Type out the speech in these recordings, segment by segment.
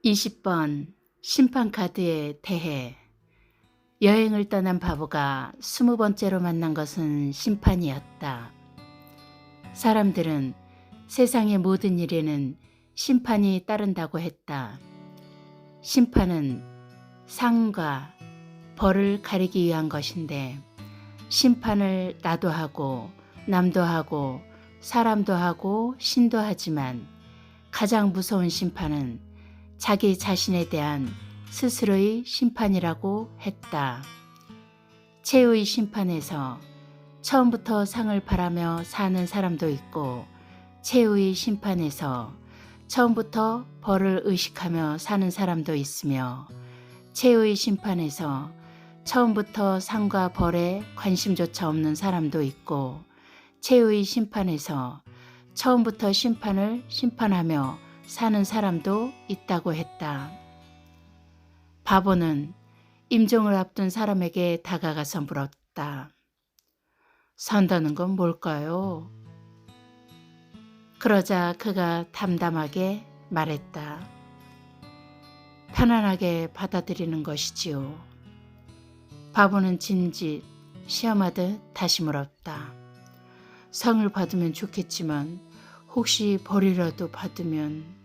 20번 심판카드에 대해. 여행을 떠난 바보가 20번째로 만난 것은 심판이었다. 사람들은 세상의 모든 일에는 심판이 따른다고 했다. 심판은 상과 벌을 가리기 위한 것인데, 심판을 나도 하고 남도 하고 사람도 하고 신도 하지만 가장 무서운 심판은 자기 자신에 대한 스스로의 심판이라고 했다. 최후의 심판에서 처음부터 상을 바라며 사는 사람도 있고, 최후의 심판에서 처음부터 벌을 의식하며 사는 사람도 있으며, 최후의 심판에서 처음부터 상과 벌에 관심조차 없는 사람도 있고, 최후의 심판에서 처음부터 심판을 심판하며 사는 사람도 있다고 했다. 바보는 임종을 앞둔 사람에게 다가가서 물었다. 산다는 건 뭘까요? 그러자 그가 담담하게 말했다. 편안하게 받아들이는 것이지요. 바보는 진짓 시험하듯 다시 물었다. 상을 받으면 좋겠지만 혹시 벌이라도 받으면.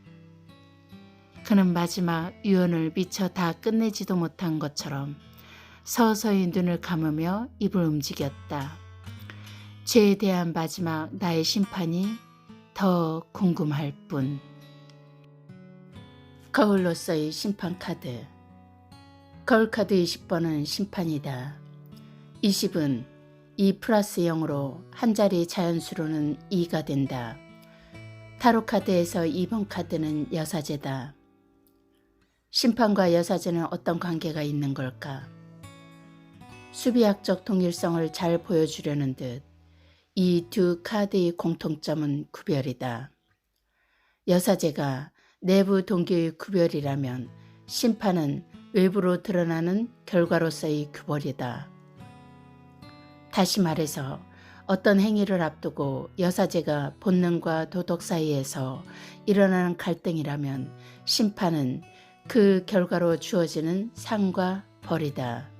그는 마지막 유언을 미처 다 끝내지도 못한 것처럼 서서히 눈을 감으며 입을 움직였다. 죄에 대한 마지막 나의 심판이 더 궁금할 뿐. 거울로서의 심판카드. 거울카드 20번은 심판이다. 20은 2 플러스 0으로 한 자리 자연수로는 2가 된다. 타로카드에서 2번 카드는 여사제다. 심판과 여사제는 어떤 관계가 있는 걸까? 수비학적 동일성을 잘 보여주려는 듯 이 두 카드의 공통점은 구별이다. 여사제가 내부 동기의 구별이라면 심판은 외부로 드러나는 결과로서의 구별이다. 다시 말해서 어떤 행위를 앞두고 여사제가 본능과 도덕 사이에서 일어나는 갈등이라면 심판은 그 결과로 주어지는 상과 벌이다.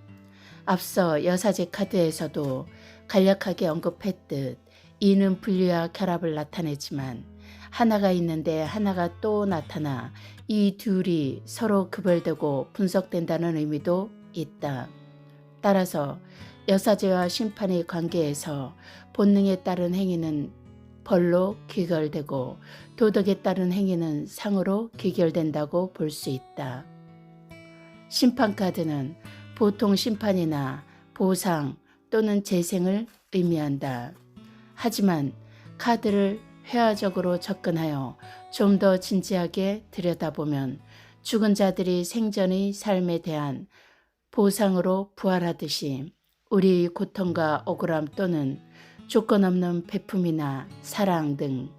앞서 여사제 카드에서도 간략하게 언급했듯 이는 분리와 결합을 나타내지만 하나가 있는데 하나가 또 나타나 이 둘이 서로 구별되고 분석된다는 의미도 있다. 따라서 여사제와 심판의 관계에서 본능에 따른 행위는 벌로 귀결되고 도덕에 따른 행위는 상으로 귀결된다고 볼 수 있다. 심판카드는 보통 심판이나 보상 또는 재생을 의미한다. 하지만 카드를 회화적으로 접근하여 좀 더 진지하게 들여다보면 죽은 자들이 생전의 삶에 대한 보상으로 부활하듯이 우리의 고통과 억울함 또는 조건 없는 베품이나 사랑 등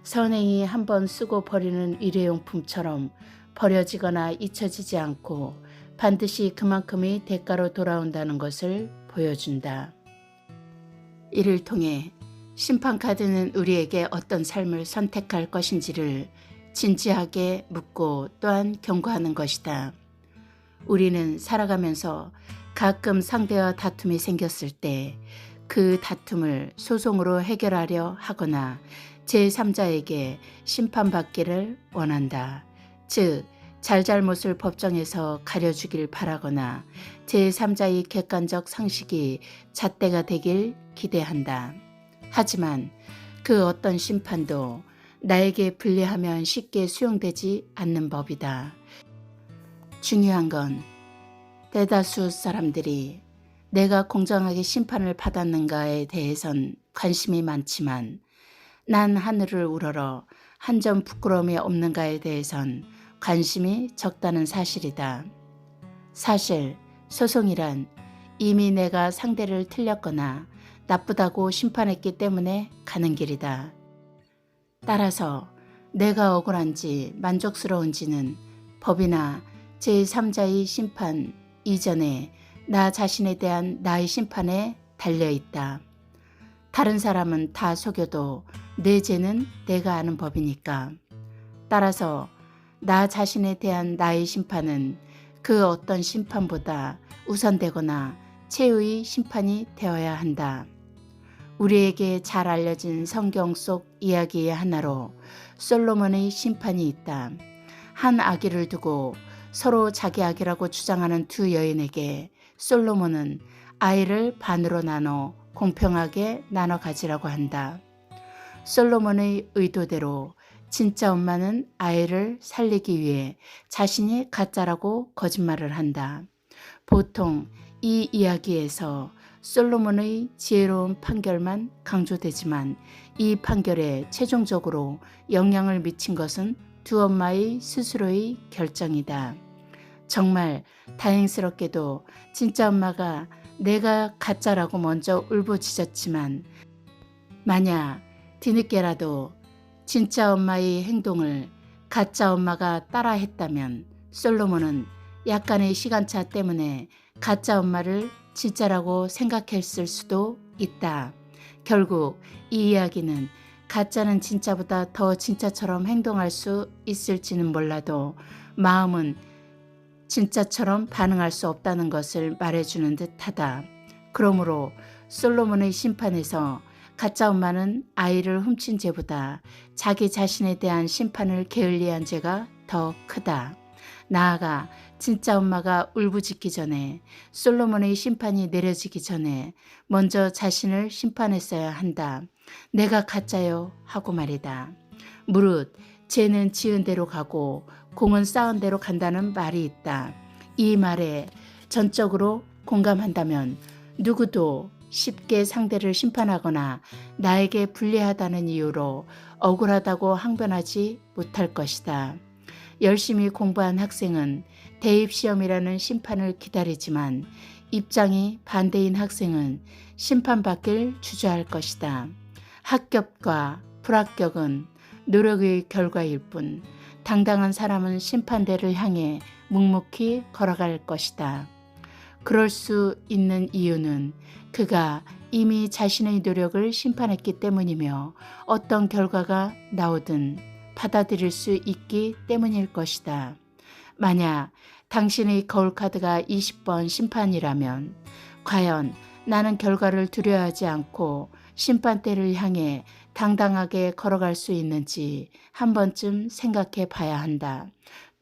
선행이 한번 쓰고 버리는 일회용품처럼 버려지거나 잊혀지지 않고 반드시 그만큼의 대가로 돌아온다는 것을 보여준다. 이를 통해 심판카드는 우리에게 어떤 삶을 선택할 것인지를 진지하게 묻고 또한 경고하는 것이다. 우리는 살아가면서 가끔 상대와 다툼이 생겼을 때 그 다툼을 소송으로 해결하려 하거나 제3자에게 심판받기를 원한다. 즉, 잘잘못을 법정에서 가려주길 바라거나 제3자의 객관적 상식이 잣대가 되길 기대한다. 하지만 그 어떤 심판도 나에게 불리하면 쉽게 수용되지 않는 법이다. 중요한 건 대다수 사람들이 내가 공정하게 심판을 받았는가에 대해선 관심이 많지만 난 하늘을 우러러 한 점 부끄러움이 없는가에 대해선 관심이 적다는 사실이다. 사실 소송이란 이미 내가 상대를 틀렸거나 나쁘다고 심판했기 때문에 가는 길이다. 따라서 내가 억울한지 만족스러운지는 법이나 제3자의 심판 이전에 나 자신에 대한 나의 심판에 달려있다. 다른 사람은 다 속여도 내 죄는 내가 아는 법이니까. 따라서 나 자신에 대한 나의 심판은 그 어떤 심판보다 우선되거나 최후의 심판이 되어야 한다. 우리에게 잘 알려진 성경 속 이야기의 하나로 솔로몬의 심판이 있다. 한 아기를 두고 서로 자기 아기라고 주장하는 두 여인에게 솔로몬은 아이를 반으로 나눠 공평하게 나눠 가지라고 한다. 솔로몬의 의도대로 진짜 엄마는 아이를 살리기 위해 자신이 가짜라고 거짓말을 한다. 보통 이 이야기에서 솔로몬의 지혜로운 판결만 강조되지만 이 판결에 최종적으로 영향을 미친 것은 두 엄마의 스스로의 결정이다. 정말 다행스럽게도 진짜 엄마가 내가 가짜라고 먼저 울부짖었지만 만약 뒤늦게라도 진짜 엄마의 행동을 가짜 엄마가 따라했다면 솔로몬은 약간의 시간차 때문에 가짜 엄마를 진짜라고 생각했을 수도 있다. 결국 이 이야기는 가짜는 진짜보다 더 진짜처럼 행동할 수 있을지는 몰라도 마음은 진짜처럼 반응할 수 없다는 것을 말해주는 듯하다. 그러므로 솔로몬의 심판에서 가짜 엄마는 아이를 훔친 죄보다 자기 자신에 대한 심판을 게을리한 죄가 더 크다. 나아가 진짜 엄마가 울부짖기 전에 솔로몬의 심판이 내려지기 전에 먼저 자신을 심판했어야 한다. 내가 가짜요 하고 말이다. 무릇 죄는 지은 대로 가고 공은 쌓은 대로 간다는 말이 있다. 이 말에 전적으로 공감한다면 누구도 쉽게 상대를 심판하거나 나에게 불리하다는 이유로 억울하다고 항변하지 못할 것이다. 열심히 공부한 학생은 대입시험이라는 심판을 기다리지만 입장이 반대인 학생은 심판받길 주저할 것이다. 합격과 불합격은 노력의 결과일 뿐 당당한 사람은 심판대를 향해 묵묵히 걸어갈 것이다. 그럴 수 있는 이유는 그가 이미 자신의 노력을 심판했기 때문이며 어떤 결과가 나오든 받아들일 수 있기 때문일 것이다. 만약 당신의 거울카드가 20번 심판이라면 과연 나는 결과를 두려워하지 않고 심판대를 향해 당당하게 걸어갈 수 있는지 한 번쯤 생각해 봐야 한다.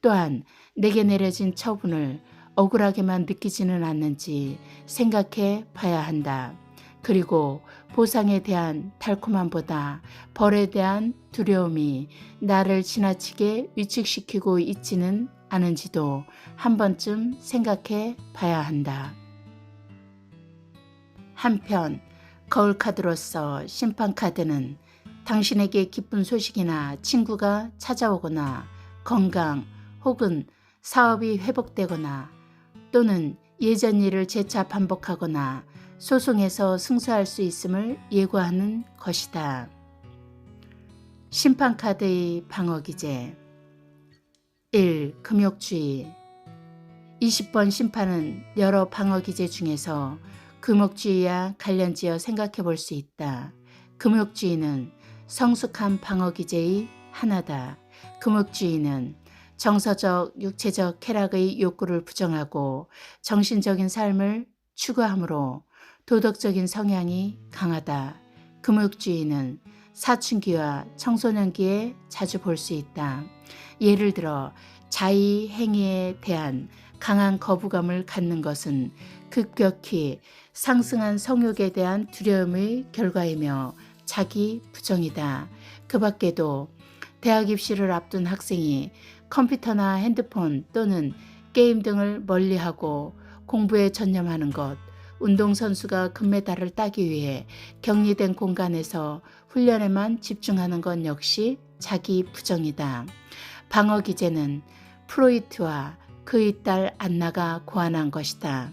또한 내게 내려진 처분을 억울하게만 느끼지는 않는지 생각해 봐야 한다. 그리고 보상에 대한 달콤함보다 벌에 대한 두려움이 나를 지나치게 위축시키고 있지는 않은지도 한 번쯤 생각해 봐야 한다. 한편 거울카드로서 심판카드는 당신에게 기쁜 소식이나 친구가 찾아오거나 건강 혹은 사업이 회복되거나 또는 예전 일을 재차 반복하거나 소송에서 승소할 수 있음을 예고하는 것이다. 심판카드의 방어기제 1. 금욕주의 20번 심판은 여러 방어기제 중에서 금욕주의와 관련지어 생각해 볼 수 있다. 금욕주의는 성숙한 방어기제의 하나다. 금욕주의는 정서적, 육체적 쾌락의 욕구를 부정하고 정신적인 삶을 추구하므로 도덕적인 성향이 강하다. 금욕주의는 사춘기와 청소년기에 자주 볼 수 있다. 예를 들어 자의 행위에 대한 강한 거부감을 갖는 것은 급격히 상승한 성욕에 대한 두려움의 결과이며 자기 부정이다. 그 밖에도 대학 입시를 앞둔 학생이 컴퓨터나 핸드폰 또는 게임 등을 멀리하고 공부에 전념하는 것, 운동선수가 금메달을 따기 위해 격리된 공간에서 훈련에만 집중하는 것 역시 자기 부정이다. 방어기제는 프로이트와 그의 딸 안나가 고안한 것이다.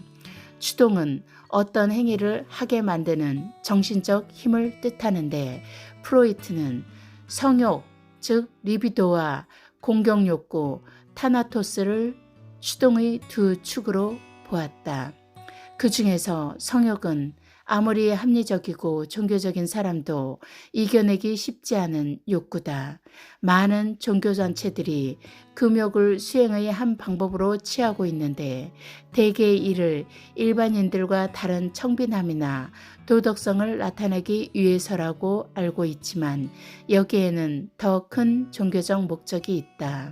추동은 어떤 행위를 하게 만드는 정신적 힘을 뜻하는데 프로이트는 성욕, 즉 리비도와 공격욕구, 타나토스를 추동의 두 축으로 보았다. 그 중에서 성욕은 아무리 합리적이고 종교적인 사람도 이겨내기 쉽지 않은 욕구다. 많은 종교 단체들이 금욕을 수행의 한 방법으로 취하고 있는데 대개 이를 일반인들과 다른 청빈함이나 도덕성을 나타내기 위해서라고 알고 있지만 여기에는 더 큰 종교적 목적이 있다.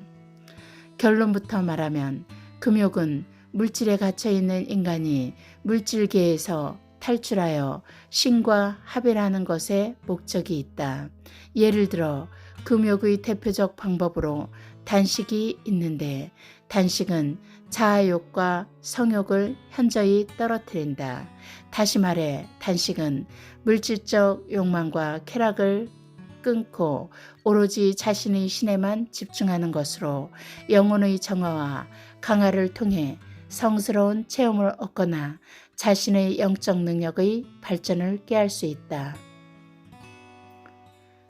결론부터 말하면 금욕은 물질에 갇혀있는 인간이 물질계에서 탈출하여 신과 합일하는 것에 목적이 있다. 예를 들어 금욕의 대표적 방법으로 단식이 있는데 단식은 자아욕과 성욕을 현저히 떨어뜨린다. 다시 말해 단식은 물질적 욕망과 쾌락을 끊고 오로지 자신의 신에만 집중하는 것으로 영혼의 정화와 강화를 통해 성스러운 체험을 얻거나 자신의 영적 능력의 발전을 꾀할 수 있다.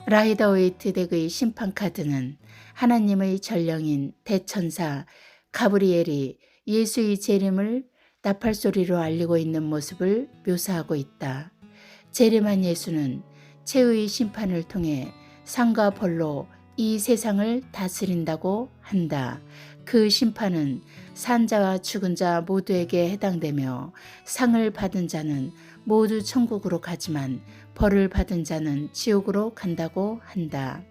라이더 웨이트 덱의 심판 카드는 하나님의 전령인 대천사 가브리엘이 예수의 재림을 나팔소리로 알리고 있는 모습을 묘사하고 있다. 재림한 예수는 최후의 심판을 통해 상과 벌로 이 세상을 다스린다고 한다. 그 심판은 산자와 죽은 자 모두에게 해당되며 상을 받은 자는 모두 천국으로 가지만 벌을 받은 자는 지옥으로 간다고 한다.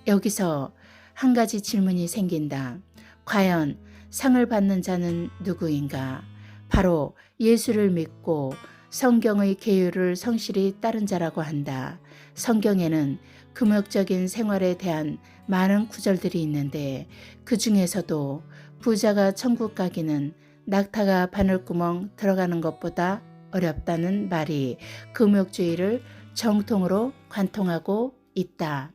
여기서 한 가지 질문이 생긴다. 과연 상을 받는 자는 누구인가? 바로 예수를 믿고 성경의 계율을 성실히 따른 자라고 한다. 성경에는 금욕적인 생활에 대한 많은 구절들이 있는데 그 중에서도 부자가 천국 가기는 낙타가 바늘구멍 들어가는 것보다 어렵다는 말이 금욕주의를 정통으로 관통하고 있다.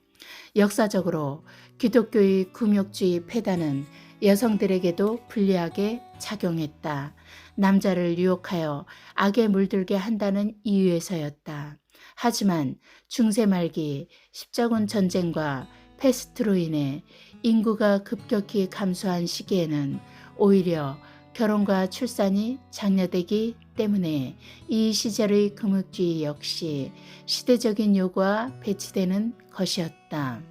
역사적으로 기독교의 금욕주의 폐단은 여성들에게도 불리하게 작용했다. 남자를 유혹하여 악에 물들게 한다는 이유에서였다. 하지만 중세 말기 십자군 전쟁과 패스트로 인해 인구가 급격히 감소한 시기에는 오히려 결혼과 출산이 장려되기 때문에 이 시절의 금욕주의 역시 시대적인 요구와 배치되는 것이었다.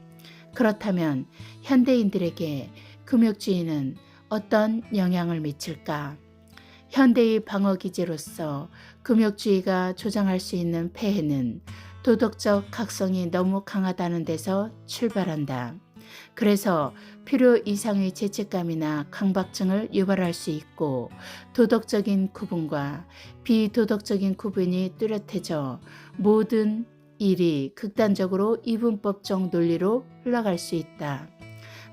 그렇다면 현대인들에게 금욕주의는 어떤 영향을 미칠까? 현대의 방어기제로서 금욕주의가 조장할 수 있는 폐해는 도덕적 각성이 너무 강하다는 데서 출발한다. 그래서 필요 이상의 죄책감이나 강박증을 유발할 수 있고 도덕적인 구분과 비도덕적인 구분이 뚜렷해져 모든 일이 극단적으로 이분법적 논리로 흘러갈 수 있다.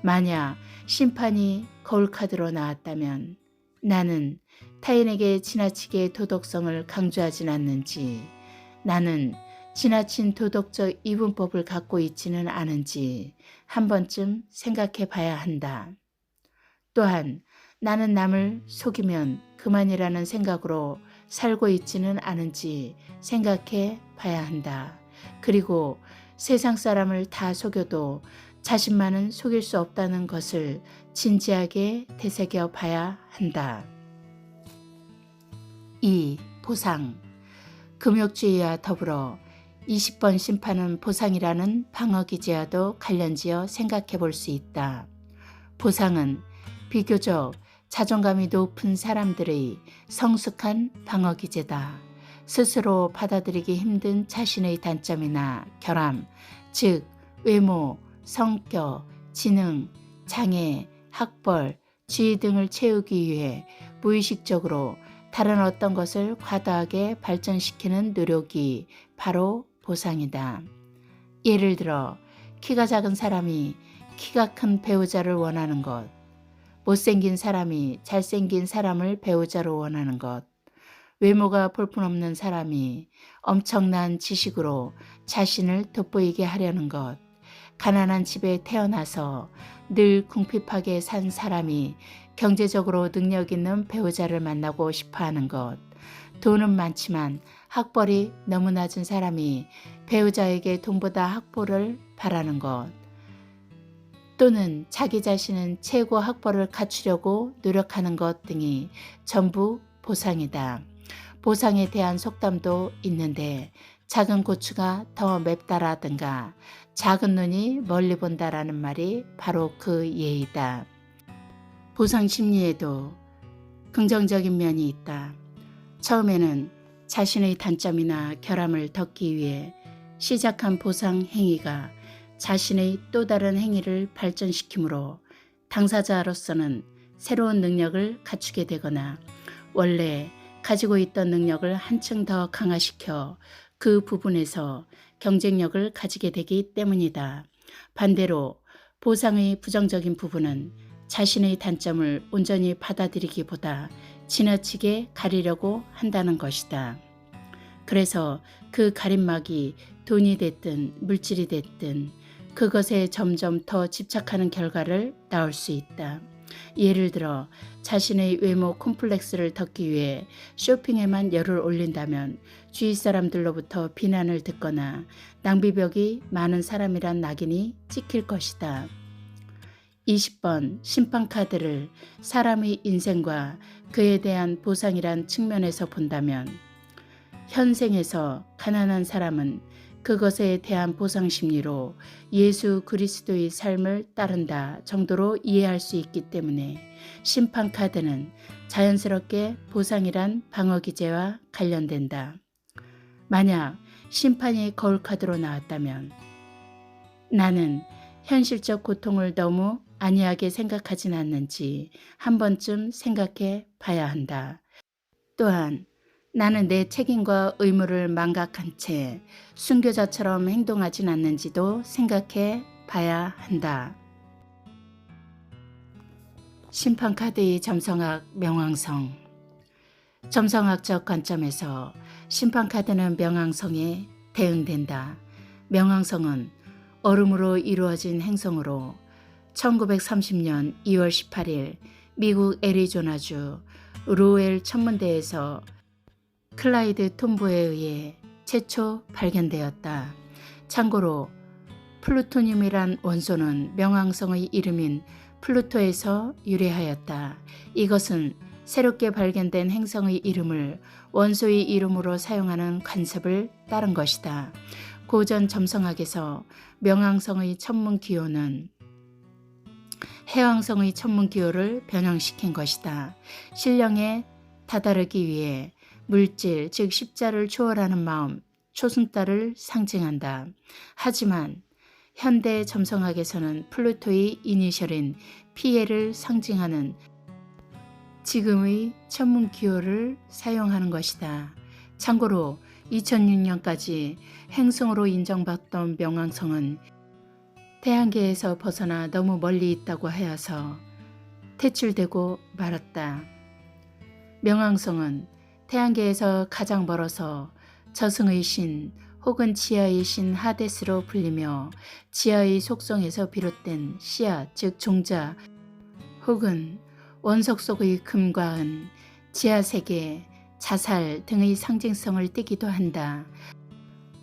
만약 심판이 거울카드로 나왔다면 나는 타인에게 지나치게 도덕성을 강조하진 않는지, 나는 지나친 도덕적 이분법을 갖고 있지는 않은지 한 번쯤 생각해 봐야 한다. 또한 나는 남을 속이면 그만이라는 생각으로 살고 있지는 않은지 생각해 봐야 한다. 그리고 세상 사람을 다 속여도 자신만은 속일 수 없다는 것을 진지하게 되새겨 봐야 한다. 2. 보상. 금욕주의와 더불어 20번 심판은 보상이라는 방어기제와도 관련지어 생각해 볼 수 있다. 보상은 비교적 자존감이 높은 사람들의 성숙한 방어기제다. 스스로 받아들이기 힘든 자신의 단점이나 결함, 즉 외모, 성격, 지능, 장애, 학벌, 지위 등을 채우기 위해 무의식적으로 다른 어떤 것을 과다하게 발전시키는 노력이 바로 보상이다. 예를 들어 키가 작은 사람이 키가 큰 배우자를 원하는 것, 못생긴 사람이 잘생긴 사람을 배우자로 원하는 것, 외모가 볼품없는 사람이 엄청난 지식으로 자신을 돋보이게 하려는 것, 가난한 집에 태어나서 늘 궁핍하게 산 사람이 경제적으로 능력 있는 배우자를 만나고 싶어하는 것, 돈은 많지만 학벌이 너무 낮은 사람이 배우자에게 돈보다 학벌을 바라는 것, 또는 자기 자신은 최고 학벌을 갖추려고 노력하는 것 등이 전부 보상이다. 보상에 대한 속담도 있는데 작은 고추가 더 맵다라든가 작은 눈이 멀리 본다라는 말이 바로 그 예이다. 보상 심리에도 긍정적인 면이 있다. 처음에는 자신의 단점이나 결함을 덮기 위해 시작한 보상 행위가 자신의 또 다른 행위를 발전시키므로 당사자로서는 새로운 능력을 갖추게 되거나 원래 가지고 있던 능력을 한층 더 강화시켜 그 부분에서 경쟁력을 가지게 되기 때문이다. 반대로 보상의 부정적인 부분은 자신의 단점을 온전히 받아들이기보다 지나치게 가리려고 한다는 것이다. 그래서 그 가림막이 돈이 됐든 물질이 됐든 그것에 점점 더 집착하는 결과를 낳을 수 있다. 예를 들어 자신의 외모 콤플렉스를 덮기 위해 쇼핑에만 열을 올린다면 주위 사람들로부터 비난을 듣거나 낭비벽이 많은 사람이란 낙인이 찍힐 것이다. 20번 심판카드를 사람의 인생과 그에 대한 보상이란 측면에서 본다면 현생에서 가난한 사람은 그것에 대한 보상 심리로 예수 그리스도의 삶을 따른다 정도로 이해할 수 있기 때문에 심판카드는 자연스럽게 보상이란 방어기제와 관련된다. 만약 심판이 거울카드로 나왔다면 나는 현실적 고통을 너무 안이하게 생각하진 않는지 한 번쯤 생각해 봐야 한다. 또한 나는 내 책임과 의무를 망각한 채 순교자처럼 행동하진 않는지도 생각해 봐야 한다. 심판카드의 점성학 명왕성. 점성학적 관점에서 심판카드는 명왕성에 대응된다. 명왕성은 얼음으로 이루어진 행성으로 1930년 2월 18일 미국 애리조나주 로웰 천문대에서 클라이드 톰보에 의해 최초 발견되었다. 참고로 플루토늄이란 원소는 명왕성의 이름인 플루토에서 유래하였다. 이것은 새롭게 발견된 행성의 이름을 원소의 이름으로 사용하는 관습을 따른 것이다. 고전 점성학에서 명왕성의 천문 기호는 해왕성의 천문 기호를 변형시킨 것이다. 신령에 다다르기 위해 물질, 즉 십자를 초월하는 마음, 초승달을 상징한다. 하지만 현대 점성학에서는 플루토의 이니셜인 피에를 상징하는 지금의 천문 기호를 사용하는 것이다. 참고로 2006년까지 행성으로 인정받던 명왕성은 태양계에서 벗어나 너무 멀리 있다고 하여서 퇴출되고 말았다. 명왕성은 태양계에서 가장 멀어서 저승의 신 혹은 지하의 신 하데스로 불리며 지하의 속성에서 비롯된 씨앗 즉 종자 혹은 원석 속의 금과 은, 지하세계, 자살 등의 상징성을 띠기도 한다.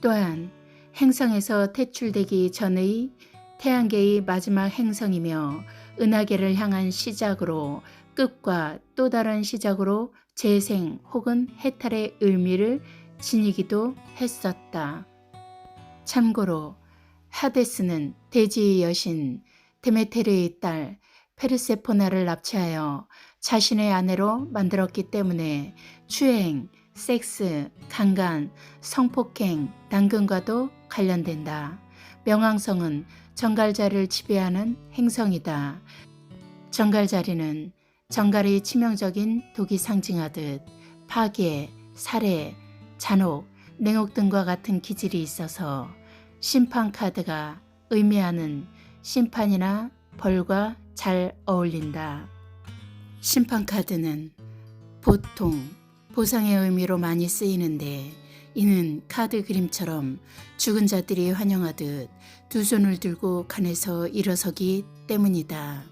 또한 행성에서 퇴출되기 전의 태양계의 마지막 행성이며 은하계를 향한 시작으로 끝과 또 다른 시작으로 재생 혹은 해탈의 의미를 지니기도 했었다. 참고로 하데스는 대지의 여신 데메테르의 딸 페르세포나를 납치하여 자신의 아내로 만들었기 때문에 추행, 섹스, 강간, 성폭행, 당근과도 관련된다. 명왕성은 정갈자를 지배하는 행성이다. 정갈자리는 정갈의 치명적인 독이 상징하듯 파괴, 살해, 잔혹, 냉혹 등과 같은 기질이 있어서 심판카드가 의미하는 심판이나 벌과 잘 어울린다. 심판카드는 보통 보상의 의미로 많이 쓰이는데 이는 카드 그림처럼 죽은 자들이 환영하듯 두 손을 들고 칸에서 일어서기 때문이다.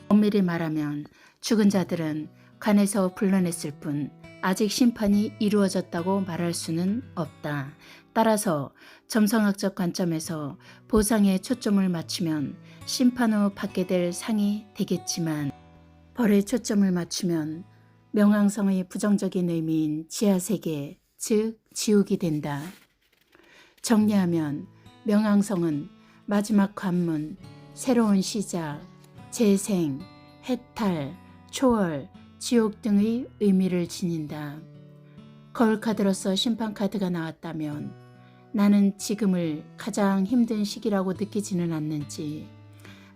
엄밀히 말하면 죽은 자들은 관에서 불러냈을 뿐 아직 심판이 이루어졌다고 말할 수는 없다. 따라서 점성학적 관점에서 보상에 초점을 맞추면 심판 후 받게 될 상이 되겠지만 벌에 초점을 맞추면 명왕성의 부정적인 의미인 지하세계, 즉 지옥이 된다. 정리하면 명왕성은 마지막 관문, 새로운 시작, 재생, 해탈, 초월, 지옥 등의 의미를 지닌다. 거울카드로서 심판카드가 나왔다면 나는 지금을 가장 힘든 시기라고 느끼지는 않는지,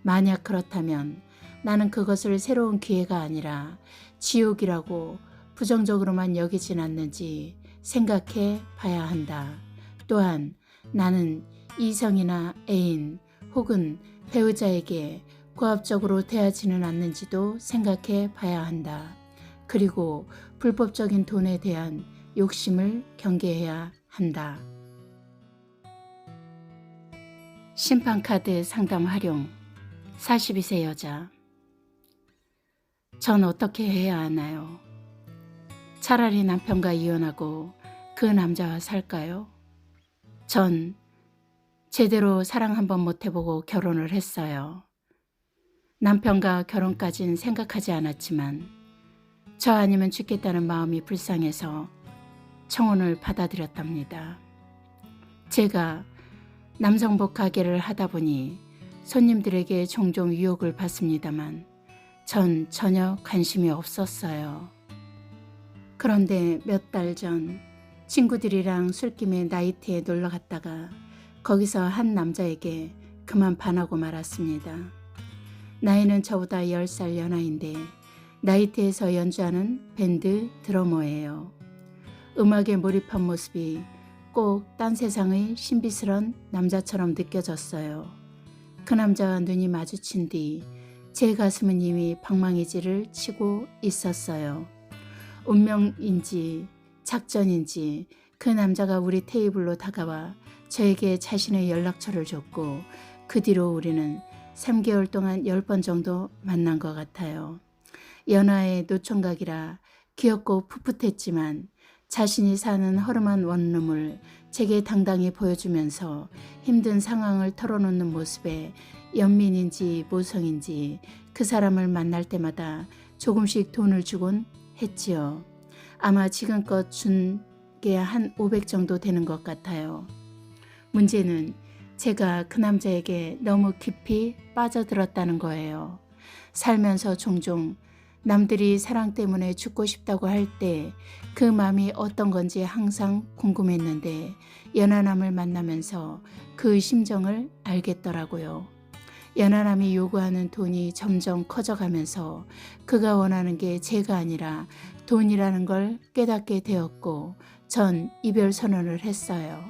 만약 그렇다면 나는 그것을 새로운 기회가 아니라 지옥이라고 부정적으로만 여기진 않는지 생각해 봐야 한다. 또한 나는 이성이나 애인 혹은 배우자에게 고압적으로 대하지는 않는지도 생각해 봐야 한다. 그리고 불법적인 돈에 대한 욕심을 경계해야 한다. 심판카드 상담 활용. 42세 여자. 전 어떻게 해야 하나요? 차라리 남편과 이혼하고 그 남자와 살까요? 전 제대로 사랑 한번 못 해보고 결혼을 했어요. 남편과 결혼까진 생각하지 않았지만 저 아니면 죽겠다는 마음이 불쌍해서 청혼을 받아들였답니다. 제가 남성복 가게를 하다 보니 손님들에게 종종 유혹을 받습니다만 전 전혀 관심이 없었어요. 그런데 몇 달 전 친구들이랑 술김에 나이트에 놀러 갔다가 거기서 한 남자에게 그만 반하고 말았습니다. 나이는 저보다 10살 연하인데 나이트에서 연주하는 밴드 드러머예요. 음악에 몰입한 모습이 꼭 딴 세상의 신비스런 남자처럼 느껴졌어요. 그 남자와 눈이 마주친 뒤 제 가슴은 이미 방망이질을 치고 있었어요. 운명인지 작전인지 그 남자가 우리 테이블로 다가와 저에게 자신의 연락처를 줬고 그 뒤로 우리는 3개월 동안 10번 정도 만난 것 같아요. 연하의 노총각이라 귀엽고 풋풋했지만 자신이 사는 허름한 원룸을 제게 당당히 보여주면서 힘든 상황을 털어놓는 모습에 연민인지 모성인지 그 사람을 만날 때마다 조금씩 돈을 주곤 했지요. 아마 지금껏 준 게 한 500 정도 되는 것 같아요. 문제는 제가 그 남자에게 너무 깊이 빠져들었다는 거예요. 살면서 종종 남들이 사랑 때문에 죽고 싶다고 할 때 그 마음이 어떤 건지 항상 궁금했는데 연하남을 만나면서 그 심정을 알겠더라고요. 연하남이 요구하는 돈이 점점 커져가면서 그가 원하는 게 제가 아니라 돈이라는 걸 깨닫게 되었고 전 이별 선언을 했어요.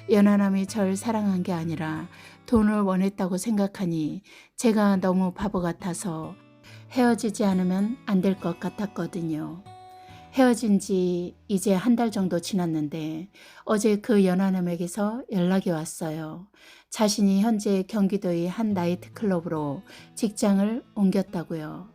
연하남이 절 사랑한 게 아니라 돈을 원했다고 생각하니 제가 너무 바보 같아서 헤어지지 않으면 안 될 것 같았거든요. 헤어진 지 이제 한 달 정도 지났는데 어제 그 연하남에게서 연락이 왔어요. 자신이 현재 경기도의 한 나이트클럽으로 직장을 옮겼다고요.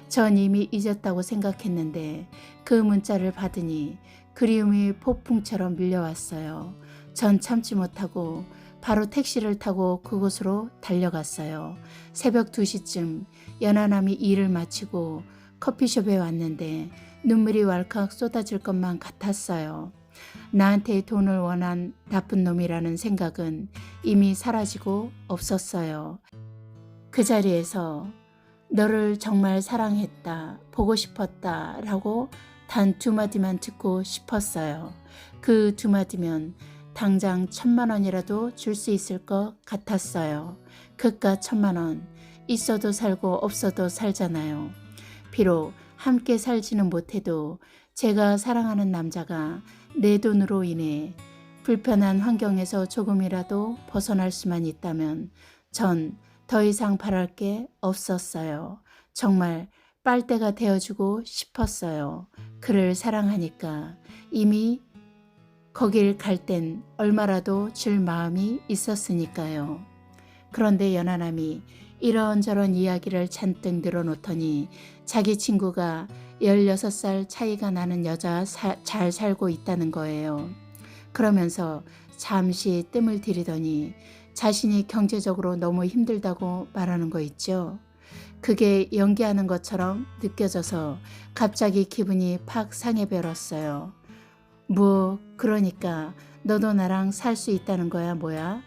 전 이미 잊었다고 생각했는데 그 문자를 받으니 그리움이 폭풍처럼 밀려왔어요. 전 참지 못하고 바로 택시를 타고 그곳으로 달려갔어요. 새벽 2시쯤 연하남이 일을 마치고 커피숍에 왔는데 눈물이 왈칵 쏟아질 것만 같았어요. 나한테 돈을 원한 나쁜 놈이라는 생각은 이미 사라지고 없었어요. 그 자리에서 너를 정말 사랑했다, 보고 싶었다 라고 단 2마디만 듣고 싶었어요. 그 2마디면 당장 1,000만 원이라도 줄 수 있을 것 같았어요. 그깟 1,000만 원 있어도 살고 없어도 살잖아요. 비록 함께 살지는 못해도 제가 사랑하는 남자가 내 돈으로 인해 불편한 환경에서 조금이라도 벗어날 수만 있다면 전 더 이상 바랄 게 없었어요. 정말 빨대가 되어주고 싶었어요. 그를 사랑하니까 이미 거길 갈 땐 얼마라도 줄 마음이 있었으니까요. 그런데 연하남이 이런저런 이야기를 잔뜩 늘어놓더니 자기 친구가 16살 차이가 나는 여자와 잘 살고 있다는 거예요. 그러면서 잠시 뜸을 들이더니 자신이 경제적으로 너무 힘들다고 말하는 거 있죠. 그게 연기하는 것처럼 느껴져서 갑자기 기분이 팍 상해버렸어요. 뭐 그러니까 너도 나랑 살 수 있다는 거야 뭐야?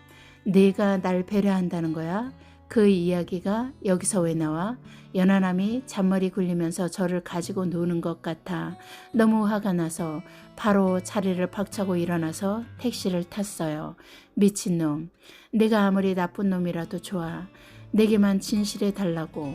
네가 날 배려한다는 거야? 그 이야기가 여기서 왜 나와? 연하남이 잔머리 굴리면서 저를 가지고 노는 것 같아 너무 화가 나서 바로 자리를 박차고 일어나서 택시를 탔어요. 미친놈. 내가 아무리 나쁜 놈이라도 좋아. 내게만 진실해 달라고.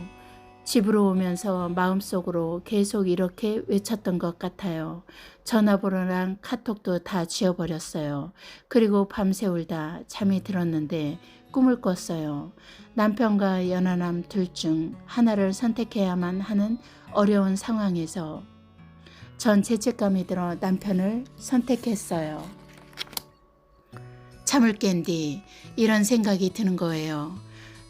집으로 오면서 마음속으로 계속 이렇게 외쳤던 것 같아요. 전화번호랑 카톡도 다 지워버렸어요. 그리고 밤새 울다 잠이 들었는데 꿈을 꿨어요. 남편과 연하남 둘 중 하나를 선택해야만 하는 어려운 상황에서 전 죄책감이 들어 남편을 선택했어요. 잠을 깬 뒤 이런 생각이 드는 거예요.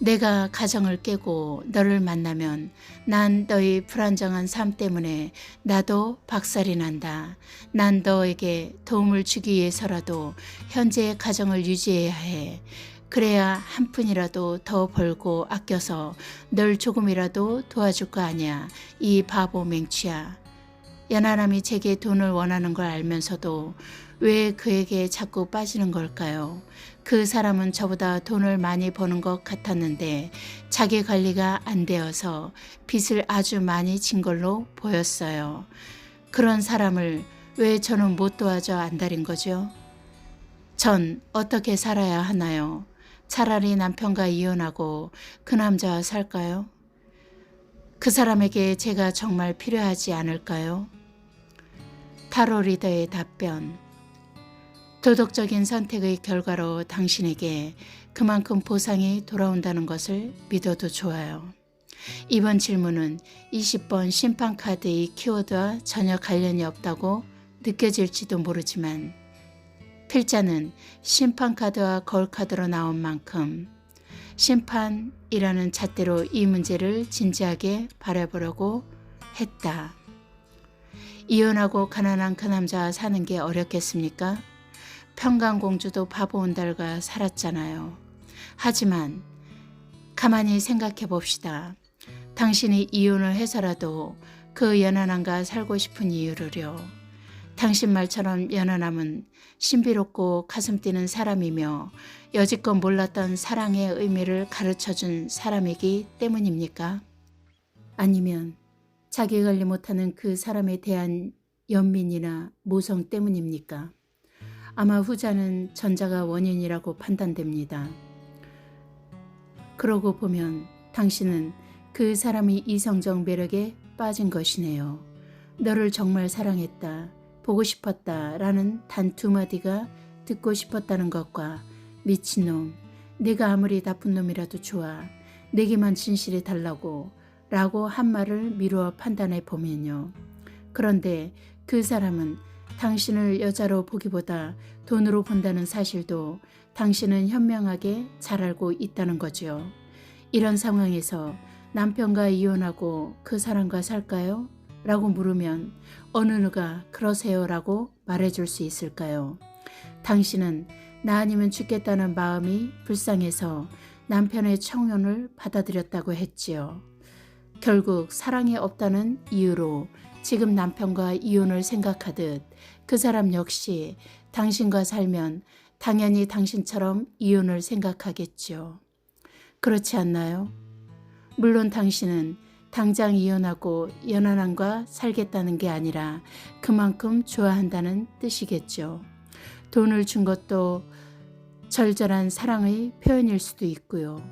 내가 가정을 깨고 너를 만나면 난 너의 불안정한 삶 때문에 나도 박살이 난다. 난 너에게 도움을 주기 위해서라도 현재의 가정을 유지해야 해. 그래야 한 푼이라도 더 벌고 아껴서 널 조금이라도 도와줄 거 아니야. 이 바보 맹취야. 연하남이 제게 돈을 원하는 걸 알면서도 왜 그에게 자꾸 빠지는 걸까요? 그 사람은 저보다 돈을 많이 버는 것 같았는데 자기 관리가 안 되어서 빚을 아주 많이 진 걸로 보였어요. 그런 사람을 왜 저는 못 도와줘 안달인 거죠? 전 어떻게 살아야 하나요? 차라리 남편과 이혼하고 그 남자와 살까요? 그 사람에게 제가 정말 필요하지 않을까요? 타로 리더의 답변. 도덕적인 선택의 결과로 당신에게 그만큼 보상이 돌아온다는 것을 믿어도 좋아요. 이번 질문은 20번 심판카드의 키워드와 전혀 관련이 없다고 느껴질지도 모르지만 필자는 심판카드와 거울카드로 나온 만큼 심판이라는 잣대로 이 문제를 진지하게 바라보려고 했다. 이혼하고 가난한 그 남자와 사는 게 어렵겠습니까? 평강공주도 바보 온달과 살았잖아요. 하지만 가만히 생각해 봅시다. 당신이 이혼을 해서라도 그 연하남과 살고 싶은 이유를요. 당신 말처럼 연하남은 신비롭고 가슴 뛰는 사람이며 여지껏 몰랐던 사랑의 의미를 가르쳐준 사람이기 때문입니까? 아니면 자기 관리 못하는 그 사람에 대한 연민이나 모성 때문입니까? 아마 후자는 전자가 원인이라고 판단됩니다. 그러고 보면 당신은 그 사람이 이성적 매력에 빠진 것이네요. 너를 정말 사랑했다, 보고 싶었다 라는 단 두 마디가 듣고 싶었다는 것과 미친놈, 내가 아무리 나쁜 놈이라도 좋아, 내게만 진실해 달라고 라고 한 말을 미루어 판단해 보면요. 그런데 그 사람은 당신을 여자로 보기보다 돈으로 본다는 사실도 당신은 현명하게 잘 알고 있다는 거죠. 이런 상황에서 남편과 이혼하고 그 사람과 살까요? 라고 물으면 어느 누가 그러세요 라고 말해줄 수 있을까요? 당신은 나 아니면 죽겠다는 마음이 불쌍해서 남편의 청혼을 받아들였다고 했지요. 결국 사랑이 없다는 이유로 지금 남편과 이혼을 생각하듯 그 사람 역시 당신과 살면 당연히 당신처럼 이혼을 생각하겠죠. 그렇지 않나요? 물론 당신은 당장 이혼하고 연하남과 살겠다는 게 아니라 그만큼 좋아한다는 뜻이겠죠. 돈을 준 것도 절절한 사랑의 표현일 수도 있고요.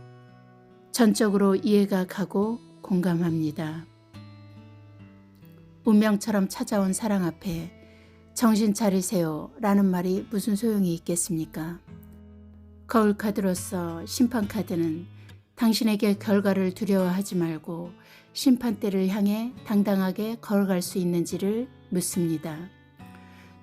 전적으로 이해가 가고 공감합니다. 운명처럼 찾아온 사랑 앞에 정신 차리세요 라는 말이 무슨 소용이 있겠습니까? 거울카드로서 심판카드는 당신에게 결과를 두려워하지 말고 심판대를 향해 당당하게 걸어갈 수 있는지를 묻습니다.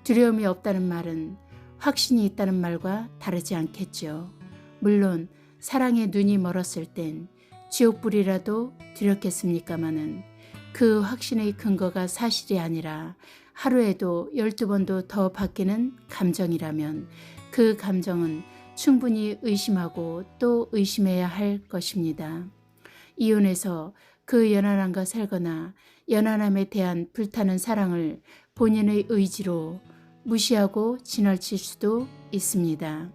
두려움이 없다는 말은 확신이 있다는 말과 다르지 않겠죠. 물론 사랑에 눈이 멀었을 땐 지옥불이라도 두렵겠습니까마는 그 확신의 근거가 사실이 아니라 하루에도 12번도 더 바뀌는 감정이라면 그 감정은 충분히 의심하고 또 의심해야 할 것입니다. 이혼해서 그 연하남과 살거나 연하남에 대한 불타는 사랑을 본인의 의지로 무시하고 지나칠 수도 있습니다.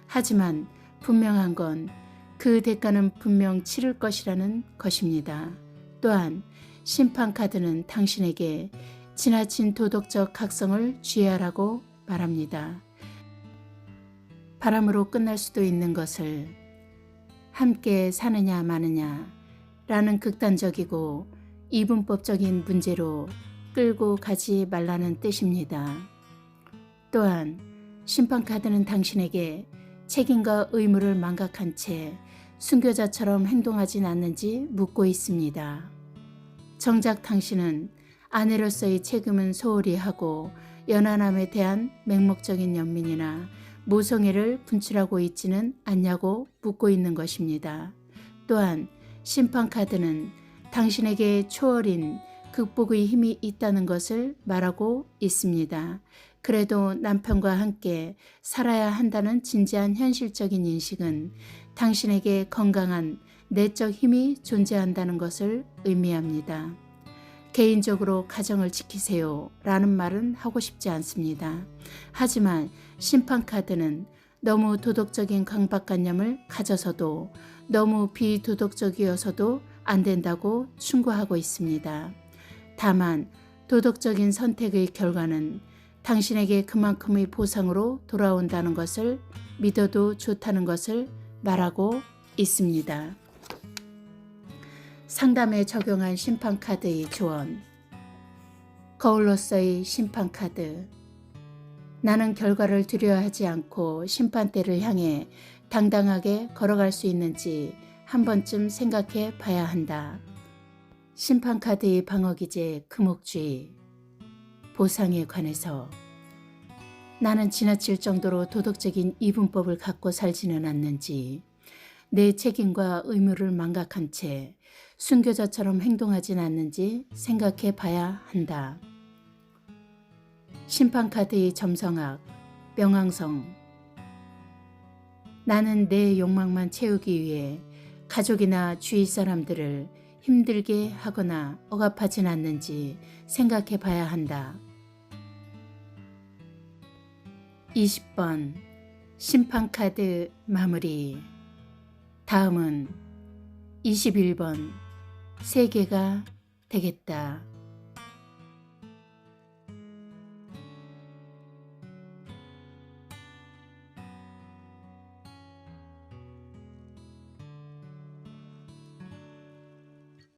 하지만 분명한 건 그 대가는 분명 치를 것이라는 것입니다. 또한 심판카드는 당신에게 지나친 도덕적 각성을 주의하라고 말합니다. 바람으로 끝날 수도 있는 것을 함께 사느냐 마느냐 라는 극단적이고 이분법적인 문제로 끌고 가지 말라는 뜻입니다. 또한 심판카드는 당신에게 책임과 의무를 망각한 채 순교자처럼 행동하진 않는지 묻고 있습니다. 정작 당신은 아내로서의 책임은 소홀히 하고 연하남에 대한 맹목적인 연민이나 모성애를 분출하고 있지는 않냐고 묻고 있는 것입니다. 또한 심판카드는 당신에게 초월인 극복의 힘이 있다는 것을 말하고 있습니다. 그래도 남편과 함께 살아야 한다는 진지한 현실적인 인식은 당신에게 건강한 내적 힘이 존재한다는 것을 의미합니다. 개인적으로 가정을 지키세요 라는 말은 하고 싶지 않습니다. 하지만 심판카드는 너무 도덕적인 강박관념을 가져서도 너무 비도덕적이어서도 안 된다고 충고하고 있습니다. 다만 도덕적인 선택의 결과는 당신에게 그만큼의 보상으로 돌아온다는 것을 믿어도 좋다는 것을 말하고 있습니다. 상담에 적용한 심판카드의 조언. 거울로서의 심판카드. 나는 결과를 두려워하지 않고 심판대를 향해 당당하게 걸어갈 수 있는지 한 번쯤 생각해 봐야 한다. 심판카드의 방어기제 금옥주의. 보상에 관해서 나는 지나칠 정도로 도덕적인 이분법을 갖고 살지는 않는지, 내 책임과 의무를 망각한 채 순교자처럼 행동하진 않는지 생각해 봐야 한다. 심판카드의 점성학, 명왕성. 나는 내 욕망만 채우기 위해 가족이나 주위 사람들을 힘들게 하거나 억압하진 않는지 생각해 봐야 한다. 20번 심판카드 마무리. 다음은 21번 세계가 되겠다.